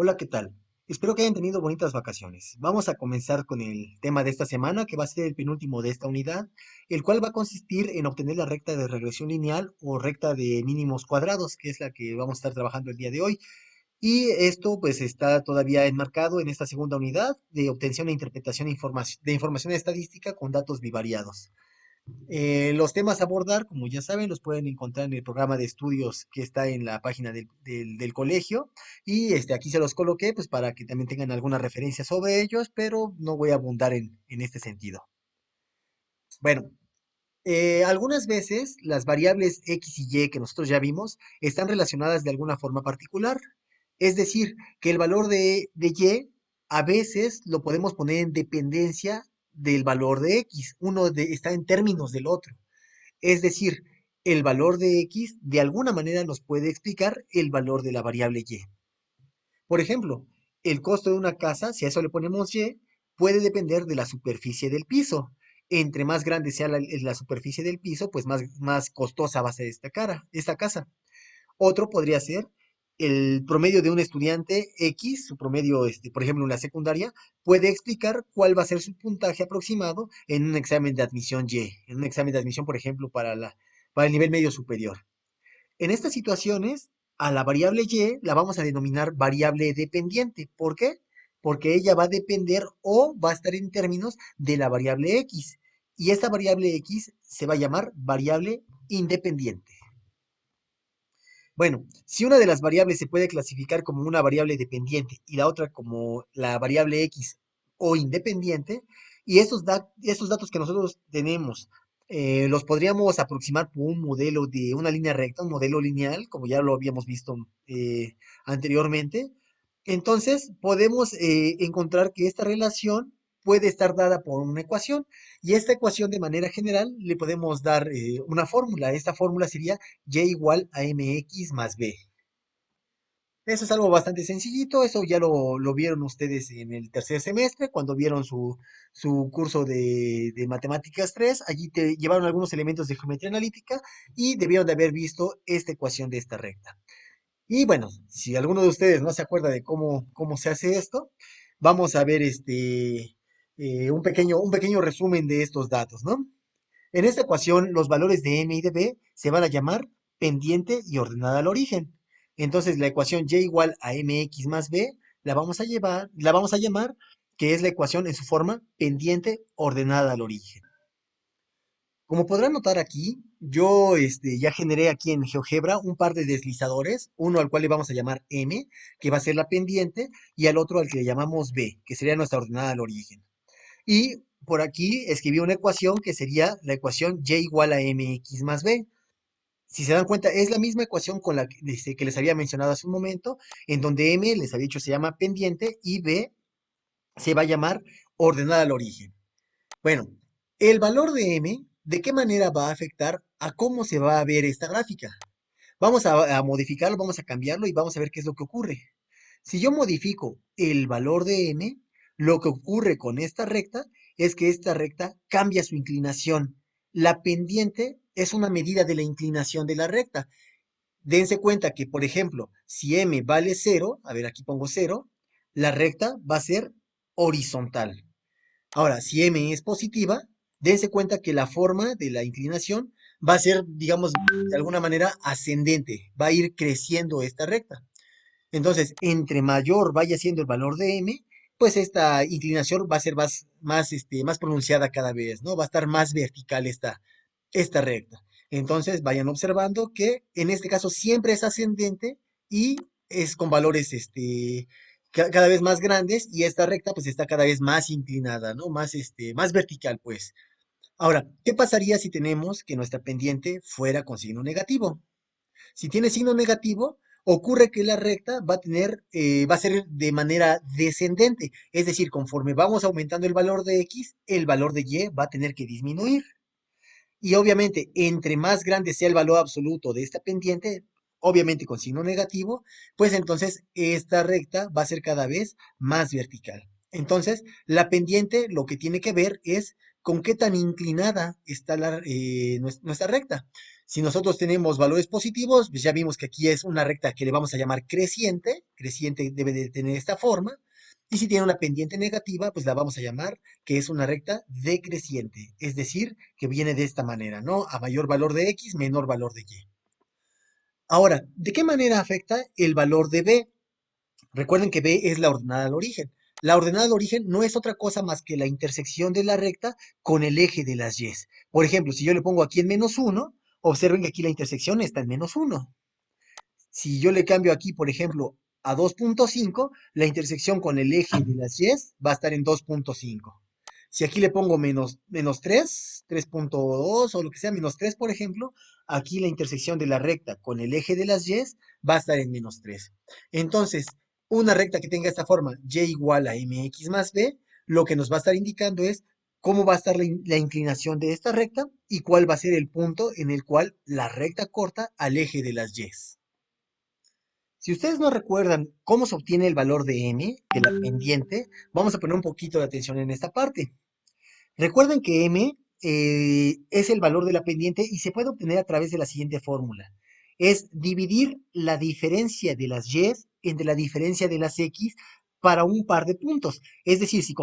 Hola, ¿qué tal? Espero que hayan tenido bonitas vacaciones. Vamos a comenzar con el tema de esta semana, que va a ser el penúltimo de esta unidad, el cual va a consistir en obtener la recta de regresión lineal o recta de mínimos cuadrados, que es la que vamos a estar trabajando el día de hoy. Y esto pues está todavía enmarcado en esta segunda unidad de obtención e interpretación de información estadística con datos bivariados. Los temas a abordar, como ya saben, los pueden encontrar en el programa de estudios que está en la página del colegio. Y aquí se los coloqué pues para que también tengan alguna referencia sobre ellos, pero no voy a abundar en este sentido. Bueno, algunas veces las variables X y Y que nosotros ya vimos están relacionadas de alguna forma particular. Es decir, que el valor de Y a veces lo podemos poner en dependencia del valor de X. Está en términos del otro. Es decir, el valor de X de alguna manera nos puede explicar el valor de la variable Y. Por ejemplo, el costo de una casa, si a eso le ponemos Y, puede depender de la superficie del piso. Entre más grande sea la superficie del piso, pues más costosa va a ser esta casa. Otro podría ser el promedio de un estudiante X, su promedio, por ejemplo, en la secundaria, puede explicar cuál va a ser su puntaje aproximado en un examen de admisión Y, en un examen de admisión, por ejemplo, para el nivel medio superior. En estas situaciones, a la variable Y la vamos a denominar variable dependiente. ¿Por qué? Porque ella va a depender o va a estar en términos de la variable X. Y esta variable X se va a llamar variable independiente. Bueno, si una de las variables se puede clasificar como una variable dependiente y la otra como la variable X o independiente, y estos datos que nosotros tenemos los podríamos aproximar por un modelo de una línea recta, un modelo lineal, como ya lo habíamos visto anteriormente, entonces podemos encontrar que esta relación puede estar dada por una ecuación, y esta ecuación de manera general le podemos dar una fórmula. Esta fórmula sería y igual a mx más b. Eso es algo bastante sencillito, eso ya lo vieron ustedes en el tercer semestre, cuando vieron su curso de Matemáticas 3. Allí te llevaron algunos elementos de geometría analítica y debieron de haber visto esta ecuación de esta recta. Y bueno, si alguno de ustedes no se acuerda de cómo se hace esto, vamos a ver un pequeño resumen de estos datos, ¿no? En esta ecuación, los valores de m y de b se van a llamar pendiente y ordenada al origen. Entonces, la ecuación y igual a mx más b la vamos a llamar que es la ecuación en su forma pendiente ordenada al origen. Como podrán notar aquí, yo ya generé aquí en GeoGebra un par de deslizadores, uno al cual le vamos a llamar m, que va a ser la pendiente, y al otro al que le llamamos b, que sería nuestra ordenada al origen. Y por aquí escribí una ecuación que sería la ecuación y igual a mx más b. Si se dan cuenta, es la misma ecuación con que les había mencionado hace un momento, en donde m les había dicho se llama pendiente y b se va a llamar ordenada al origen. Bueno, el valor de m, ¿de qué manera va a afectar a cómo se va a ver esta gráfica? Vamos a modificarlo, vamos a cambiarlo y vamos a ver qué es lo que ocurre. Si yo modifico el valor de m, lo que ocurre con esta recta es que esta recta cambia su inclinación. La pendiente es una medida de la inclinación de la recta. Dense cuenta que, por ejemplo, si m vale 0, a ver, aquí pongo 0, la recta va a ser horizontal. Ahora, si m es positiva, dense cuenta que la forma de la inclinación va a ser, digamos, de alguna manera ascendente, va a ir creciendo esta recta. Entonces, entre mayor vaya siendo el valor de m, pues esta inclinación va a ser más pronunciada cada vez, ¿no? Va a estar más vertical esta recta. Entonces, vayan observando que en este caso siempre es ascendente y es con valores cada vez más grandes, y esta recta pues está cada vez más inclinada, ¿no? Más vertical, pues. Ahora, ¿qué pasaría si tenemos que nuestra pendiente fuera con signo negativo? Si tiene signo negativo, ocurre que la recta va a ser de manera descendente, es decir, conforme vamos aumentando el valor de x, el valor de y va a tener que disminuir. Y obviamente, entre más grande sea el valor absoluto de esta pendiente, obviamente con signo negativo, pues entonces esta recta va a ser cada vez más vertical. Entonces, la pendiente lo que tiene que ver es con qué tan inclinada está nuestra recta. Si nosotros tenemos valores positivos, pues ya vimos que aquí es una recta que le vamos a llamar creciente, creciente debe de tener esta forma, y si tiene una pendiente negativa, pues la vamos a llamar que es una recta decreciente, es decir, que viene de esta manera, ¿no? A mayor valor de X, menor valor de Y. Ahora, ¿de qué manera afecta el valor de B? Recuerden que B es la ordenada al origen. La ordenada al origen no es otra cosa más que la intersección de la recta con el eje de las Y. Por ejemplo, si yo le pongo aquí en -1, observen que aquí la intersección está en -1. Si yo le cambio aquí, por ejemplo, a 2.5, la intersección con el eje de las Y va a estar en 2.5. Si aquí le pongo menos 3, 3.2 o lo que sea, -3, por ejemplo, aquí la intersección de la recta con el eje de las Y va a estar en -3. Entonces, una recta que tenga esta forma, Y igual a mx más b, lo que nos va a estar indicando es cómo va a estar la inclinación de esta recta y cuál va a ser el punto en el cual la recta corta al eje de las Y. Si ustedes no recuerdan cómo se obtiene el valor de m, de la pendiente, vamos a poner un poquito de atención en esta parte. Recuerden que m es el valor de la pendiente y se puede obtener a través de la siguiente fórmula. Es dividir la diferencia de las y entre la diferencia de las x para un par de puntos. Es decir, si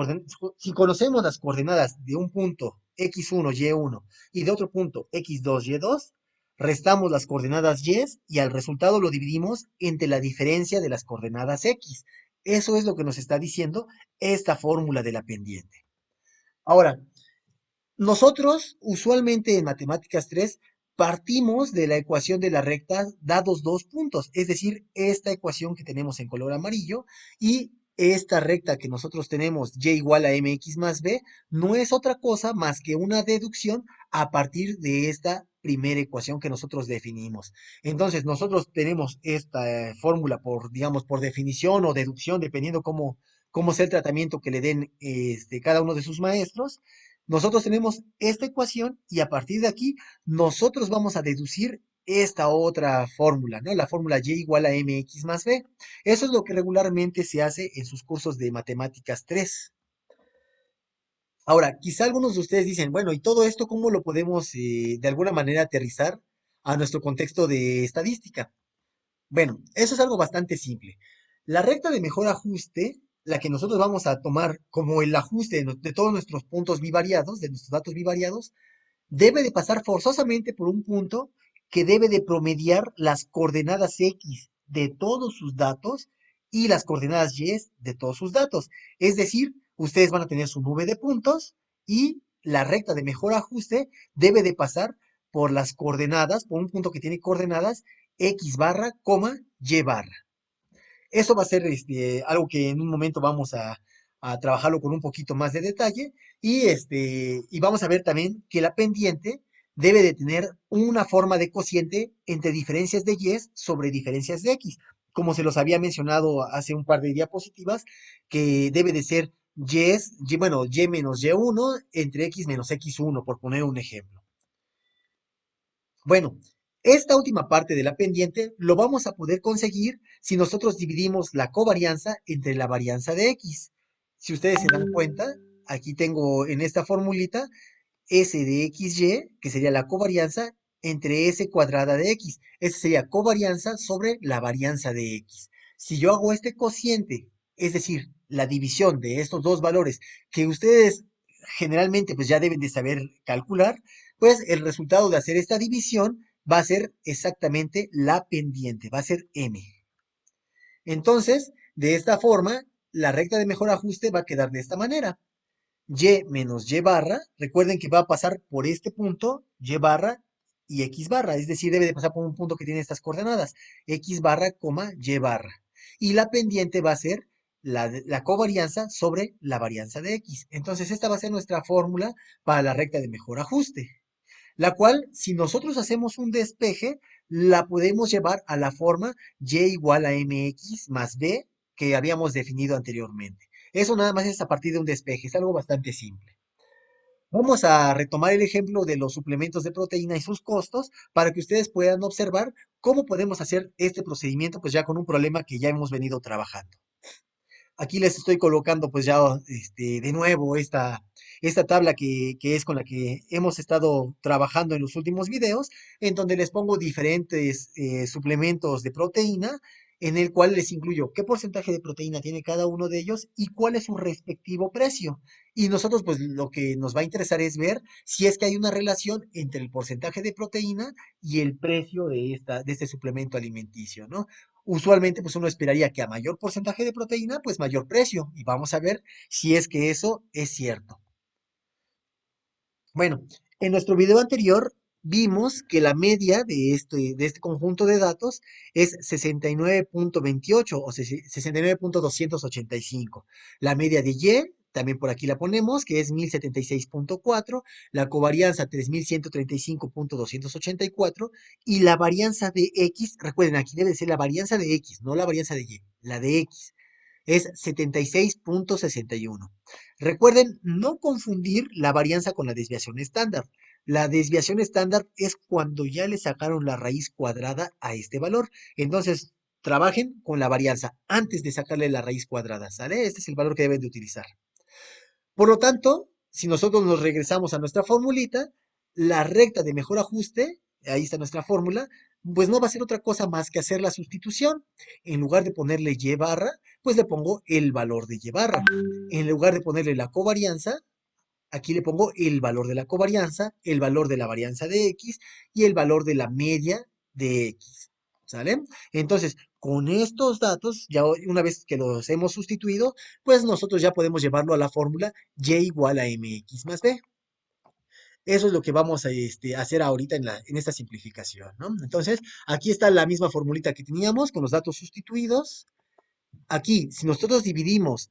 conocemos las coordenadas de un punto x1, y1 y de otro punto x2, y2, restamos las coordenadas y al resultado lo dividimos entre la diferencia de las coordenadas x. Eso es lo que nos está diciendo esta fórmula de la pendiente. Ahora, nosotros usualmente en Matemáticas 3 partimos de la ecuación de la recta dados dos puntos, es decir, esta ecuación que tenemos en color amarillo y esta recta que nosotros tenemos y igual a mx más b no es otra cosa más que una deducción a partir de esta primera ecuación que nosotros definimos. Entonces, nosotros tenemos esta fórmula por, digamos, por definición o deducción, dependiendo cómo sea el tratamiento que le den cada uno de sus maestros. Nosotros tenemos esta ecuación y a partir de aquí nosotros vamos a deducir esta otra fórmula, ¿no? La fórmula y igual a mx más b. Eso es lo que regularmente se hace en sus cursos de matemáticas 3. Ahora, quizá algunos de ustedes dicen, bueno, ¿y todo esto cómo lo podemos de alguna manera aterrizar a nuestro contexto de estadística? Bueno, eso es algo bastante simple. La recta de mejor ajuste, la que nosotros vamos a tomar como el ajuste de todos nuestros puntos bivariados, de nuestros datos bivariados, debe de pasar forzosamente por un punto que debe de promediar las coordenadas X de todos sus datos y las coordenadas Y de todos sus datos. Es decir, ustedes van a tener su nube de puntos y la recta de mejor ajuste debe de pasar por las coordenadas, por un punto que tiene coordenadas X barra, coma, Y barra. Eso va a ser algo que en un momento vamos a trabajarlo con un poquito más de detalle y vamos a ver también que la pendiente debe de tener una forma de cociente entre diferencias de y sobre diferencias de x, como se los había mencionado hace un par de diapositivas, que debe de ser bueno, y menos y1 entre x menos x1, por poner un ejemplo. Bueno, esta última parte de la pendiente lo vamos a poder conseguir si nosotros dividimos la covarianza entre la varianza de x. Si ustedes se dan cuenta, aquí tengo en esta formulita s de xy, que sería la covarianza entre s cuadrada de x. Esa sería covarianza sobre la varianza de x. Si yo hago este cociente, es decir, la división de estos dos valores que ustedes generalmente pues ya deben de saber calcular, pues el resultado de hacer esta división va a ser exactamente la pendiente, va a ser m. Entonces, de esta forma, la recta de mejor ajuste va a quedar de esta manera. Y menos y barra, recuerden que va a pasar por este punto, y barra y x barra, es decir, debe de pasar por un punto que tiene estas coordenadas, x barra, coma, y barra. Y la pendiente va a ser la covarianza sobre la varianza de x. Entonces, esta va a ser nuestra fórmula para la recta de mejor ajuste, la cual, si nosotros hacemos un despeje, la podemos llevar a la forma y igual a mx más b que habíamos definido anteriormente. Eso nada más es a partir de un despeje, es algo bastante simple. Vamos a retomar el ejemplo de los suplementos de proteína y sus costos para que ustedes puedan observar cómo podemos hacer este procedimiento, pues ya con un problema que ya hemos venido trabajando. Aquí les estoy colocando pues ya de nuevo esta tabla que es con la que hemos estado trabajando en los últimos videos, en donde les pongo diferentes suplementos de proteína, en el cual les incluyo qué porcentaje de proteína tiene cada uno de ellos y cuál es su respectivo precio. Y nosotros pues lo que nos va a interesar es ver si es que hay una relación entre el porcentaje de proteína y el precio de este suplemento alimenticio, ¿no? Usualmente, pues uno esperaría que a mayor porcentaje de proteína, pues mayor precio. Y vamos a ver si es que eso es cierto. Bueno, en nuestro video anterior vimos que la media de este conjunto de datos es 69.28 o 69.285. La media de Y, también por aquí la ponemos, que es 1076.4, la covarianza 3135.284 y la varianza de X, recuerden, aquí debe ser la varianza de X, no la varianza de Y, la de X es 76.61. Recuerden no confundir la varianza con la desviación estándar. La desviación estándar es cuando ya le sacaron la raíz cuadrada a este valor. Entonces, trabajen con la varianza antes de sacarle la raíz cuadrada, ¿sale? Este es el valor que deben de utilizar. Por lo tanto, si nosotros nos regresamos a nuestra formulita, la recta de mejor ajuste, ahí está nuestra fórmula, pues no va a ser otra cosa más que hacer la sustitución. En lugar de ponerle y barra, pues le pongo el valor de y barra. En lugar de ponerle la covarianza, aquí le pongo el valor de la covarianza, el valor de la varianza de X y el valor de la media de X. ¿Sale? Entonces, con estos datos, ya una vez que los hemos sustituido, pues nosotros ya podemos llevarlo a la fórmula y igual a mx más b. Eso es lo que vamos a hacer ahorita en esta simplificación, ¿no? Entonces, aquí está la misma formulita que teníamos con los datos sustituidos. Aquí, si nosotros dividimos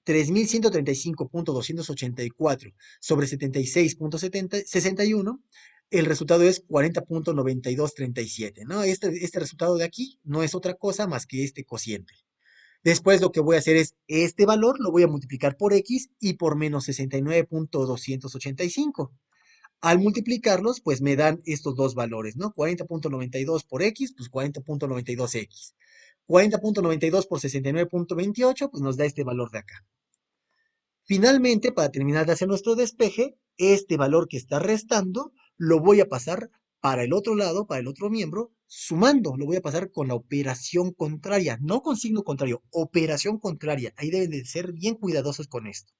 3135.284 sobre 76.61, el resultado es 40.9237, ¿no? Este resultado de aquí no es otra cosa más que este cociente. Después lo que voy a hacer es este valor lo voy a multiplicar por x y por menos 69.285. Al multiplicarlos, pues me dan estos dos valores, ¿no? 40.92 por x, pues 40.92x. 40.92 por 69.28, pues nos da este valor de acá. Finalmente, para terminar de hacer nuestro despeje, este valor que está restando lo voy a pasar para el otro lado, para el otro miembro, sumando. Lo voy a pasar con la operación contraria, no con signo contrario, operación contraria. Ahí deben de ser bien cuidadosos con esto.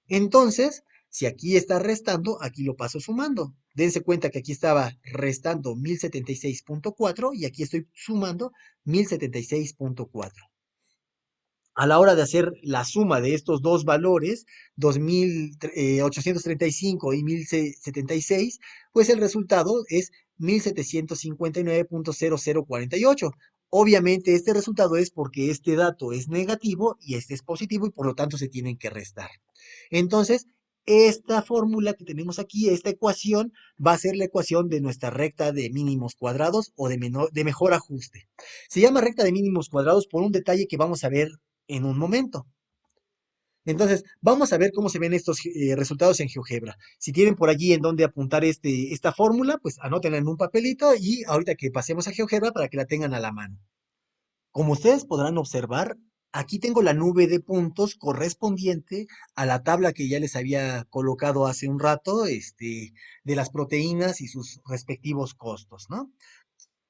Entonces, si aquí está restando, aquí lo paso sumando. Dense cuenta que aquí estaba restando 1076.4 y aquí estoy sumando 1076.4. A la hora de hacer la suma de estos dos valores, 2.835 y 1.076, pues el resultado es 1.759.0048. Obviamente este resultado es porque este dato es negativo y este es positivo y por lo tanto se tienen que restar. Entonces, esta fórmula que tenemos aquí, esta ecuación, va a ser la ecuación de nuestra recta de mínimos cuadrados o de mejor ajuste. Se llama recta de mínimos cuadrados por un detalle que vamos a ver en un momento. Entonces, vamos a ver cómo se ven estos resultados en GeoGebra. Si tienen por allí en donde apuntar esta fórmula, pues anótenla en un papelito y ahorita que pasemos a GeoGebra para que la tengan a la mano. Como ustedes podrán observar, aquí tengo la nube de puntos correspondiente a la tabla que ya les había colocado hace un rato, de las proteínas y sus respectivos costos, ¿no?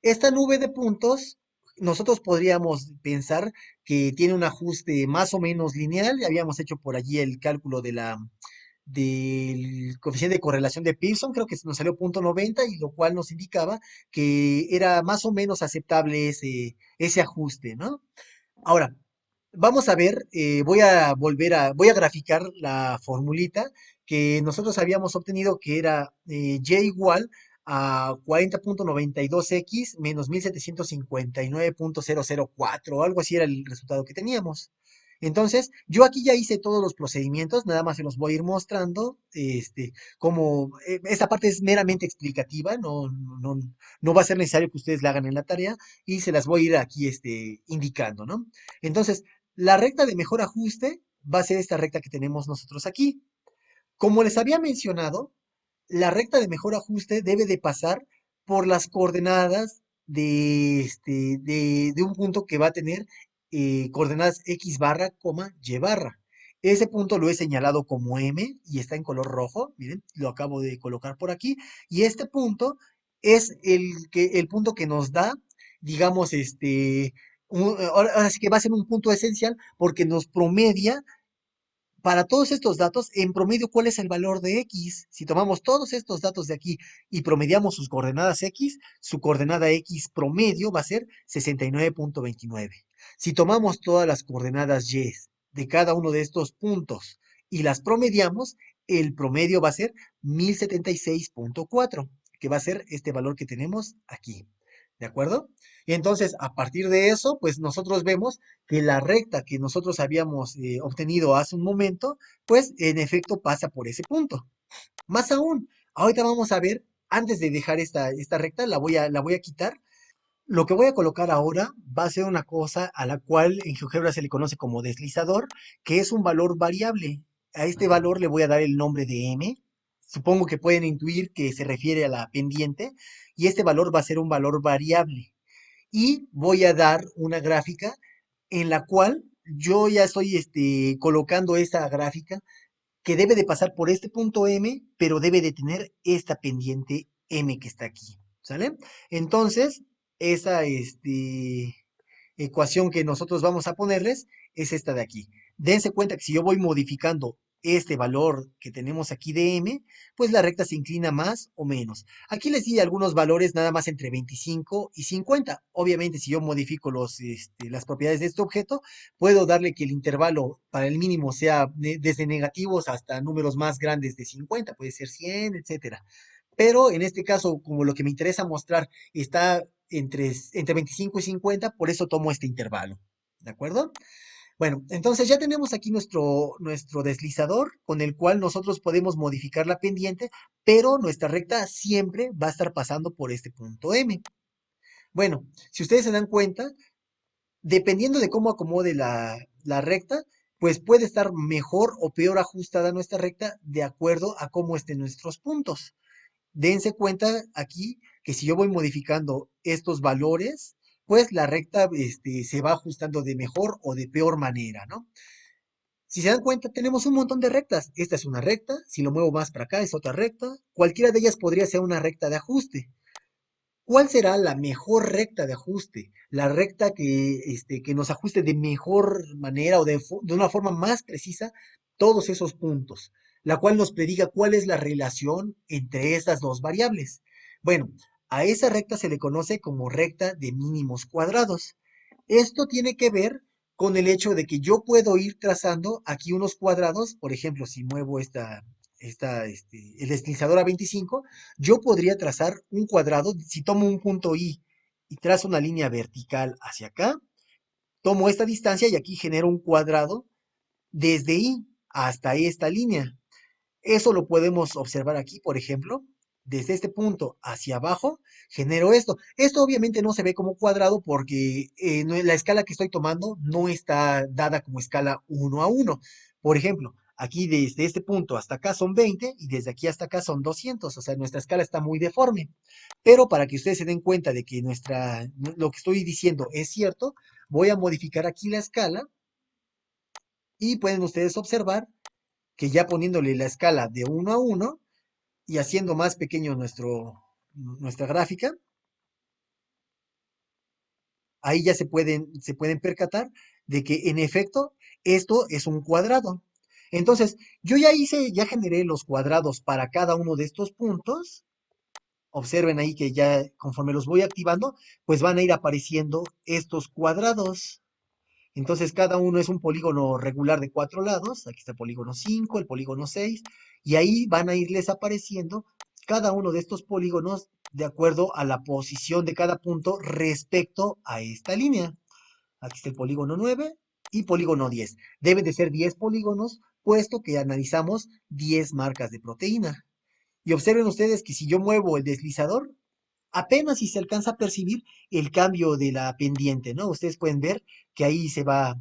Esta nube de puntos, nosotros podríamos pensar que tiene un ajuste más o menos lineal. Ya habíamos hecho por allí el cálculo del coeficiente de correlación de Pearson, creo que nos salió 0.90 y lo cual nos indicaba que era más o menos aceptable ese ajuste, ¿no? Ahora, vamos a ver, voy a graficar la formulita que nosotros habíamos obtenido que era y igual a 40.92x menos 1759.004, o algo así era el resultado que teníamos. Entonces, yo aquí ya hice todos los procedimientos, nada más se los voy a ir mostrando, como esta parte es meramente explicativa, no va a ser necesario que ustedes la hagan en la tarea y se las voy a ir aquí, indicando, ¿no? Entonces, la recta de mejor ajuste va a ser esta recta que tenemos nosotros aquí. Como les había mencionado, la recta de mejor ajuste debe de pasar por las coordenadas de un punto que va a tener coordenadas x barra, coma, y barra. Ese punto lo he señalado como M y está en color rojo. Miren, lo acabo de colocar por aquí. Y este punto es el punto que nos da, digamos, ahora sí que va a ser un punto esencial porque nos promedia para todos estos datos, en promedio, ¿cuál es el valor de x? Si tomamos todos estos datos de aquí y promediamos sus coordenadas x, su coordenada x promedio va a ser 69.29. Si tomamos todas las coordenadas y de cada uno de estos puntos y las promediamos, el promedio va a ser 1076.4, que va a ser este valor que tenemos aquí. ¿De acuerdo? Y entonces, a partir de eso, pues nosotros vemos que la recta que nosotros habíamos obtenido hace un momento, pues en efecto pasa por ese punto. Más aún, ahorita vamos a ver, antes de dejar esta recta, la voy a quitar. Lo que voy a colocar ahora va a ser una cosa a la cual en GeoGebra se le conoce como deslizador, que es un valor variable. A este valor le voy a dar el nombre de m. Supongo que pueden intuir que se refiere a la pendiente, y este valor va a ser un valor variable y voy a dar una gráfica en la cual yo ya estoy colocando esta gráfica que debe de pasar por este punto M, pero debe de tener esta pendiente M que está aquí, ¿sale? Entonces, esa ecuación que nosotros vamos a ponerles es esta de aquí. Dense cuenta que si yo voy modificando este valor que tenemos aquí de m, pues la recta se inclina más o menos. Aquí les di algunos valores nada más entre 25 y 50. Obviamente, si yo modifico las propiedades de este objeto, puedo darle que el intervalo para el mínimo sea desde negativos hasta números más grandes de 50, puede ser 100, etcétera. Pero en este caso, como lo que me interesa mostrar está entre 25 y 50, por eso tomo este intervalo. ¿De acuerdo? Bueno, entonces ya tenemos aquí nuestro deslizador con el cual nosotros podemos modificar la pendiente, pero nuestra recta siempre va a estar pasando por este punto M. Bueno, si ustedes se dan cuenta, dependiendo de cómo acomode la recta, pues puede estar mejor o peor ajustada nuestra recta de acuerdo a cómo estén nuestros puntos. Dense cuenta aquí que si yo voy modificando estos valores, pues la recta se va ajustando de mejor o de peor manera, ¿no? Si se dan cuenta, tenemos un montón de rectas. Esta es una recta, si lo muevo más para acá es otra recta. Cualquiera de ellas podría ser una recta de ajuste. ¿Cuál será la mejor recta de ajuste? La recta que nos ajuste de mejor manera o de una forma más precisa todos esos puntos, la cual nos prediga cuál es la relación entre estas dos variables. Bueno, a esa recta se le conoce como recta de mínimos cuadrados. Esto tiene que ver con el hecho de que yo puedo ir trazando aquí unos cuadrados, por ejemplo, si muevo el deslizador a 25, yo podría trazar un cuadrado, si tomo un punto I y trazo una línea vertical hacia acá, tomo esta distancia y aquí genero un cuadrado desde I hasta esta línea. Eso lo podemos observar aquí, por ejemplo, desde este punto hacia abajo, genero esto. Esto obviamente no se ve como cuadrado porque la escala que estoy tomando no está dada como escala 1 a 1. Por ejemplo, aquí desde este punto hasta acá son 20 y desde aquí hasta acá son 200. O sea, nuestra escala está muy deforme. Pero para que ustedes se den cuenta de que lo que estoy diciendo es cierto, voy a modificar aquí la escala y pueden ustedes observar que ya poniéndole la escala de 1 a 1 y haciendo más pequeño nuestra gráfica, ahí ya se pueden percatar de que en efecto esto es un cuadrado. Entonces, yo ya generé los cuadrados para cada uno de estos puntos. Observen ahí que ya conforme los voy activando, pues van a ir apareciendo estos cuadrados. Entonces, cada uno es un polígono regular de 4 lados. Aquí está el polígono 5, el polígono 6, y ahí van a irles apareciendo cada uno de estos polígonos de acuerdo a la posición de cada punto respecto a esta línea. Aquí está el polígono 9 y polígono 10. Deben de ser 10 polígonos, puesto que analizamos 10 marcas de proteína. Y observen ustedes que si yo muevo el deslizador, apenas si se alcanza a percibir el cambio de la pendiente, ¿no? Ustedes pueden ver que ahí se va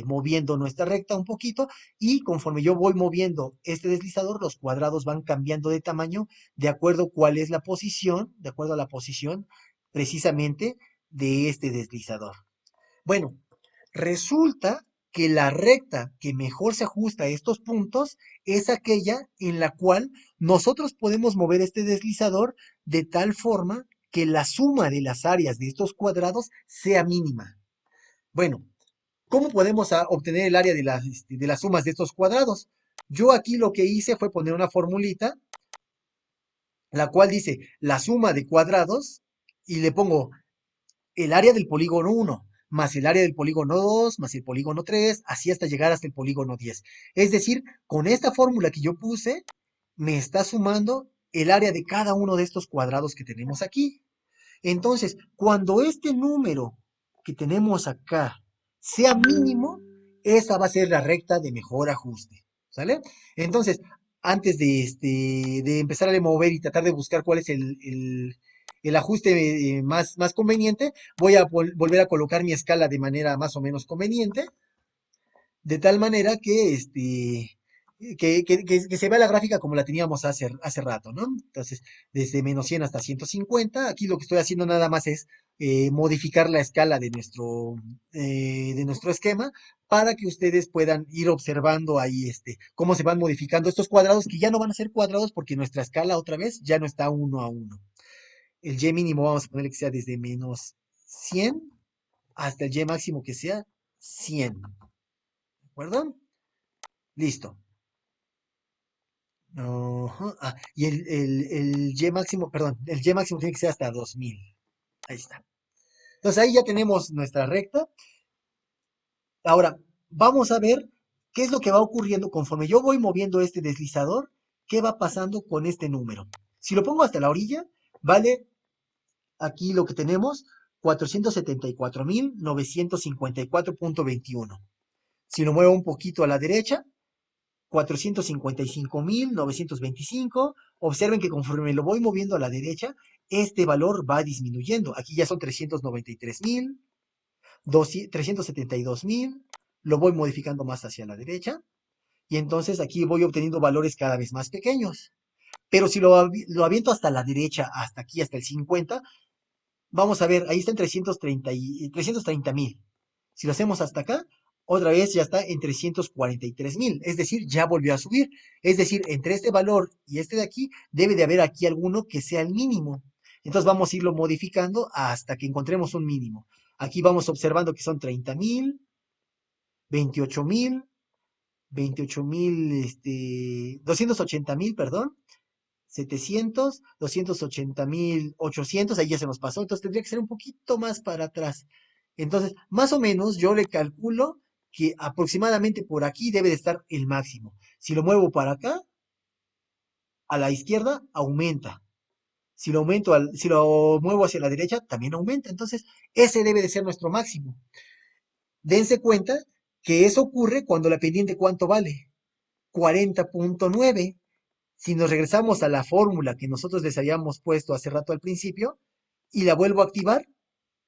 moviendo nuestra recta un poquito y conforme yo voy moviendo este deslizador, los cuadrados van cambiando de tamaño de acuerdo cuál es la posición, de acuerdo a la posición precisamente de este deslizador. Bueno, Resulta que la recta que mejor se ajusta a estos puntos es aquella en la cual nosotros podemos mover este deslizador de tal forma que la suma de las áreas de estos cuadrados sea mínima. Bueno, ¿cómo podemos obtener el área de las sumas de estos cuadrados? Yo aquí lo que hice fue poner una formulita, la cual dice la suma de cuadrados y le pongo el área del polígono 1 más el área del polígono 2 más el polígono 3, así hasta llegar hasta el polígono 10. Es decir, con esta fórmula que yo puse, me está sumando el área de cada uno de estos cuadrados que tenemos aquí. Entonces, cuando este número que tenemos acá sea mínimo, esa va a ser la recta de mejor ajuste. ¿Sale? Entonces, antes de empezar a mover y tratar de buscar cuál es el ajuste más conveniente, voy a volver a colocar mi escala de manera más o menos conveniente, de tal manera que se vea la gráfica como la teníamos hace rato, ¿no? Entonces, desde menos 100 hasta 150, aquí lo que estoy haciendo nada más es modificar la escala de nuestro esquema para que ustedes puedan ir observando ahí cómo se van modificando estos cuadrados, que ya no van a ser cuadrados porque nuestra escala otra vez ya no está uno a uno. El y mínimo vamos a poner que sea desde menos 100 hasta el y máximo que sea 100. ¿De acuerdo? Listo. Ajá, y el Y máximo, perdón, el Y máximo tiene que ser hasta 2000. Ahí está. Entonces ahí ya tenemos nuestra recta. Ahora, vamos a ver qué es lo que va ocurriendo conforme yo voy moviendo este deslizador, qué va pasando con este número. Si lo pongo hasta la orilla, vale aquí lo que tenemos, 474.954.21. Si lo muevo un poquito a la derecha, 455.925. Observen que conforme lo voy moviendo a la derecha, este valor va disminuyendo. Aquí ya son 393.000, 372.000. Lo voy modificando más hacia la derecha. Y entonces aquí voy obteniendo valores cada vez más pequeños. Pero si lo aviento hasta la derecha, hasta aquí, hasta el 50, vamos a ver, ahí está en 330.000. Si lo hacemos hasta acá, otra vez ya está en 343.000. Es decir, ya volvió a subir. Es decir, entre este valor y este de aquí, debe de haber aquí alguno que sea el mínimo. Entonces vamos a irlo modificando hasta que encontremos un mínimo. Aquí vamos observando que son 30.000, 28.000, 28.000, 280.000, perdón. 700, 280.800, ahí ya se nos pasó, entonces tendría que ser un poquito más para atrás. Entonces, más o menos yo le calculo que aproximadamente por aquí debe de estar el máximo. Si lo muevo para acá, a la izquierda, aumenta. Si lo muevo hacia la derecha, también aumenta. Entonces, ese debe de ser nuestro máximo. Dense cuenta que eso ocurre cuando la pendiente, ¿cuánto vale? 40.9. Si nos regresamos a la fórmula que nosotros les habíamos puesto hace rato al principio y la vuelvo a activar,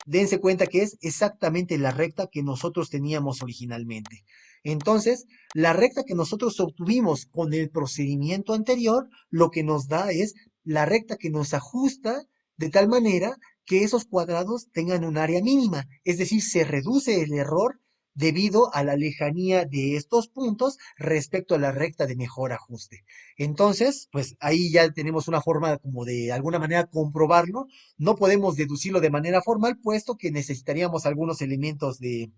dense cuenta que es exactamente la recta que nosotros teníamos originalmente. Entonces, la recta que nosotros obtuvimos con el procedimiento anterior, lo que nos da es la recta que nos ajusta de tal manera que esos cuadrados tengan un área mínima, es decir, se reduce el error debido a la lejanía de estos puntos respecto a la recta de mejor ajuste. Entonces, pues ahí ya tenemos una forma como de alguna manera comprobarlo. No podemos deducirlo de manera formal, puesto que necesitaríamos algunos elementos de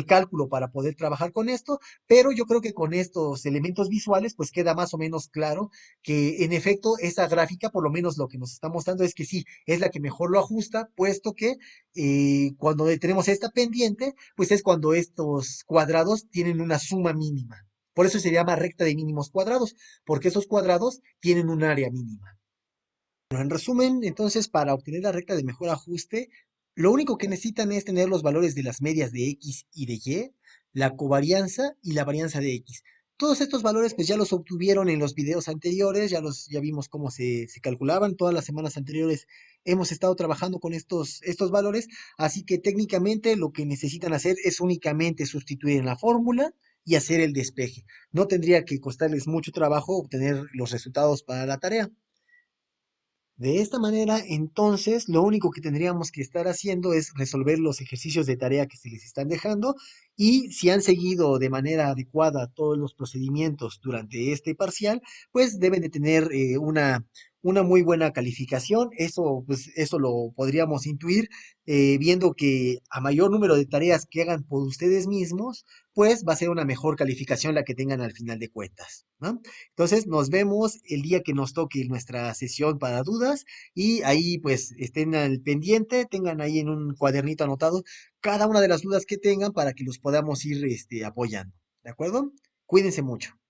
cálculo para poder trabajar con esto, pero yo creo que con estos elementos visuales, pues queda más o menos claro que en efecto esa gráfica, por lo menos lo que nos está mostrando es que sí, es la que mejor lo ajusta, puesto que cuando tenemos esta pendiente, pues es cuando estos cuadrados tienen una suma mínima. Por eso se llama recta de mínimos cuadrados, porque esos cuadrados tienen un área mínima. Bueno, en resumen, entonces, para obtener la recta de mejor ajuste, lo único que necesitan es tener los valores de las medias de X y de Y, la covarianza y la varianza de X. Todos estos valores pues ya los obtuvieron en los videos anteriores, ya vimos cómo se calculaban, todas las semanas anteriores hemos estado trabajando con estos valores, así que técnicamente lo que necesitan hacer es únicamente sustituir en la fórmula y hacer el despeje. No tendría que costarles mucho trabajo obtener los resultados para la tarea. De esta manera, entonces, lo único que tendríamos que estar haciendo es resolver los ejercicios de tarea que se les están dejando y si han seguido de manera adecuada todos los procedimientos durante este parcial, pues deben de tener una muy buena calificación. Eso, pues, eso lo podríamos intuir viendo que a mayor número de tareas que hagan por ustedes mismos, pues va a ser una mejor calificación la que tengan al final de cuentas, ¿no? Entonces, nos vemos el día que nos toque nuestra sesión para dudas y ahí pues estén al pendiente, tengan ahí en un cuadernito anotado cada una de las dudas que tengan para que los podamos ir apoyando. ¿De acuerdo? Cuídense mucho.